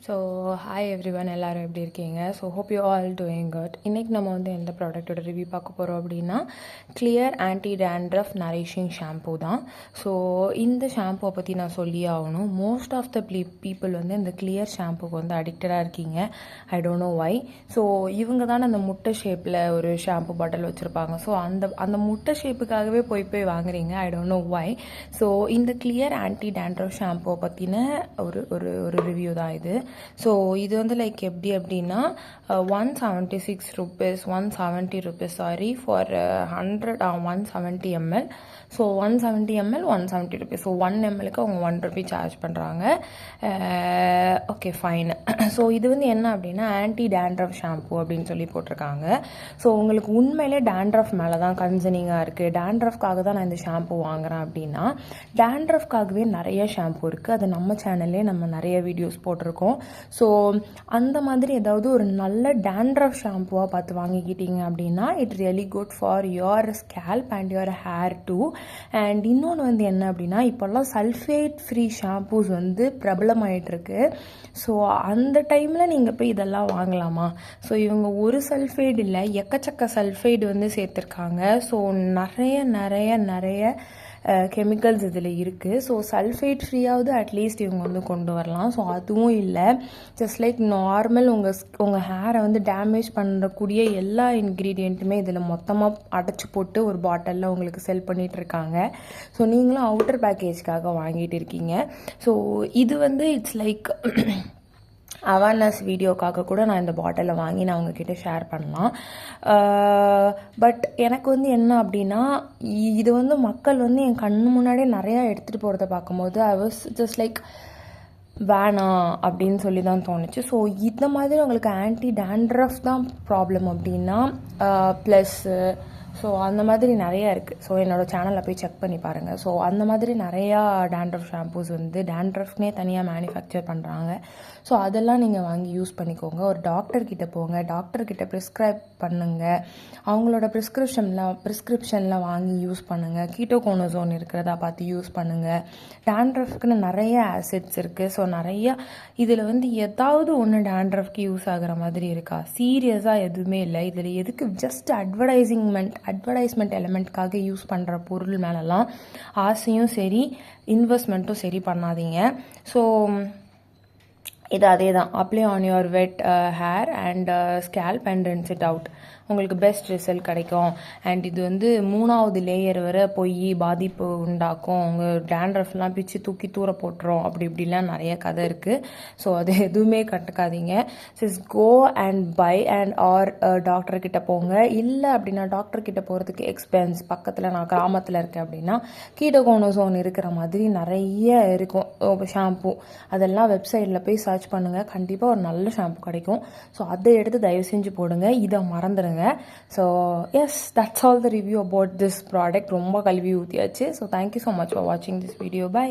So hi every one, எல்லோரும் எப்படி இருக்கீங்க? So hope you all doing good. இன்றைக்கி நம்ம வந்து எந்த ப்ராடக்ட்டோட ரிவ்யூ பார்க்க போகிறோம் அப்படின்னா clear anti dandruff nourishing shampoo தான். ஸோ இந்த ஷாம்பூவை பற்றி நான் சொல்லி ஆகணும். மோஸ்ட் ஆஃப் த பீப்புள் வந்து இந்த கிளியர் ஷாம்புக்கு வந்து அடிக்டடாக இருக்கீங்க. I don't know why. So இவங்க தானே அந்த முட்டை ஷேப்பில் ஒரு ஷாம்பு பாட்டில் வச்சுருப்பாங்க. ஸோ அந்த முட்டை ஷேப்புக்காகவே போய் வாங்குறீங்க. I don't know why. So இந்த கிளியர் ஆன்டி டேண்ட்ரஃப் ஷாம்புவை பற்றின ஒரு ரிவ்யூ தான் இது. ஸோ இது வந்து லைக் எப்படி அப்படின்னா 176 rupees 170 rupees for 170 ml. So 170 ml 170 rupees. So 1 mlக்கு அவங்க 1 rupee சார்ஜ் பண்ணுறாங்க. Okay fine. ஸோ இது வந்து என்ன அப்படின்னா ஆன்டி டேண்ட்ரஃப் ஷாம்பூ அப்படின்னு சொல்லி போட்டிருக்காங்க. ஸோ உங்களுக்கு உண்மையிலே டேண்ட்ரஃப் மேலே தான் கன்சர்னிங்காக இருக்குது, டேண்ட்ரஃப்காக தான் நான் இந்த ஷாம்பூ வாங்குறேன் அப்படின்னா டேண்ட்ரஃப்காகவே நிறைய ஷாம்பூ இருக்குது. அது நம்ம சேனல்லே நம்ம நிறைய வீடியோஸ் போட்டிருக்கோம். ஸோ அந்த மாதிரி ஏதாவது ஒரு நல்ல டேண்ட்ரஃப் ஷாம்புவாக பார்த்து வாங்கிக்கிட்டீங்க அப்படின்னா it really good for your scalp and your hair too. And இன்னொன்று வந்து என்ன அப்படின்னா இப்போல்லாம் சல்ஃபேட் ஃப்ரீ ஷாம்பூஸ் வந்து பிரபலமாயிட்டிருக்கு. ஸோ அந்த டைமில் நீங்கள் போய் இதெல்லாம் வாங்கலாமா? ஸோ இவங்க ஒரு சல்ஃபைடு இல்லை, எக்கச்சக்க சல்ஃபைடு வந்து சேர்த்துருக்காங்க. ஸோ நிறைய நிறைய நிறைய கெமிக்கல்ஸ் இதில் இருக்குது. ஸோ சல்ஃபேட் ஃப்ரீயாவது அட்லீஸ்ட் இவங்க வந்து கொண்டு வரலாம். ஸோ அதுவும் இல்லை. ஜஸ்ட் லைக் நார்மல் உங்கள் ஹேரை வந்து டேமேஜ் பண்ணக்கூடிய எல்லா இன்க்ரீடியண்ட்டுமே இதில் மொத்தமாக அடைச்சி போட்டு ஒரு பாட்டிலில் உங்களுக்கு செல் பண்ணிகிட்ருக்காங்க. ஸோ நீங்களும் அவுட்டர் பேக்கேஜ்க்காக வாங்கிட்டு இருக்கீங்க. ஸோ இது வந்து இட்ஸ் லைக் அவேர்னஸ் வீடியோக்காக கூட நான் இந்த பாட்டிலை வாங்கி நான் உங்ககிட்ட ஷேர் பண்ணலாம். பட் எனக்கு வந்து என்ன அப்படின்னா இது வந்து மக்கள் வந்து என் கண்ணு முன்னாடியே நிறையா எடுத்துகிட்டு போகிறத பார்க்கும்போது ஐ வாஸ் ஜஸ்ட் லைக் வேணாம் அப்படின்னு சொல்லி தான் தோணுச்சு. ஸோ இந்த மாதிரி உங்களுக்கு ஆன்டி டேண்ட்ரஃப் தான் ப்ராப்ளம் அப்படின்னா ப்ளஸ்ஸு ஸோ அந்த மாதிரி நிறையா இருக்குது. ஸோ என்னோடய சேனலில் போய் செக் பண்ணி பாருங்கள். ஸோ அந்த மாதிரி நிறையா டேண்ட்ரஃப் ஷாம்பூஸ் வந்து டேண்ட்ரஃப்னே தனியாக மேனுஃபேக்சர் பண்ணுறாங்க. ஸோ அதெல்லாம் நீங்கள் வாங்கி யூஸ் பண்ணிக்கோங்க. ஒரு டாக்டர்கிட்ட போங்க, டாக்டர்கிட்ட ப்ரிஸ்கிரைப் பண்ணுங்கள். அவங்களோட ப்ரிஸ்கிரிப்ஷனில் வாங்கி யூஸ் பண்ணுங்கள். கீட்டோகோனோசோன் இருக்கிறதா பார்த்து யூஸ் பண்ணுங்கள். டேண்ட்ரஃப்க்குன்னு நிறைய ஆசிட்ஸ் இருக்குது. ஸோ நிறையா இதில் வந்து ஏதாவது ஒன்று டேண்ட்ரஃப்க்கு யூஸ் ஆகிற மாதிரி இருக்கா? சீரியஸாக எதுவுமே இல்லை. இதில் எதுக்கு ஜஸ்ட் அட்வர்டைஸ்மெண்ட் எலிமெண்ட்காக யூஸ் பண்ணுற பொருள் மேலெல்லாம் ஆசையும் சரி இன்வெஸ்ட்மெண்ட்டும் சரி பண்ணாதீங்க. ஸோ இது அதே தான். Apply on your wet hair and scalp and rinse it out. உங்களுக்கு பெஸ்ட் ரிசல்ட் கிடைக்கும். அண்ட் இது வந்து 3வது லேயர் வரை போய் பாதிப்பு உண்டாக்கும். உங்கள் டேண்ட்ரஃப்லாம் பிச்சு தூக்கி தூர போட்டுரும். அப்படி இப்படிலாம் நிறைய கதை இருக்குது. ஸோ அது எதுவுமே கட்டுக்காதீங்க. Go and buy and or டாக்டர்கிட்ட போங்க. இல்லை அப்படின்னா டாக்டர்கிட்ட போகிறதுக்கு எக்ஸ்பென்ஸ், பக்கத்தில் நான் கிராமத்தில் இருக்கேன் அப்படின்னா கீட்டோகோனோசோன் இருக்கிற மாதிரி நிறைய இருக்கும் ஷாம்பூ. அதெல்லாம் வெப்சைட்டில் போய் சர்ச் பண்ணுங்கள். கண்டிப்பாக ஒரு நல்ல ஷாம்பு கிடைக்கும். ஸோ அதை எடுத்து தயவு செஞ்சு போடுங்க. இதை மறந்துடுங்க. So yes, that's all the review about this product. ரொம்ப கல்வி ஊற்றியாச்சு. So thank you so much for வாட்சிங் திஸ் வீடியோ. பை.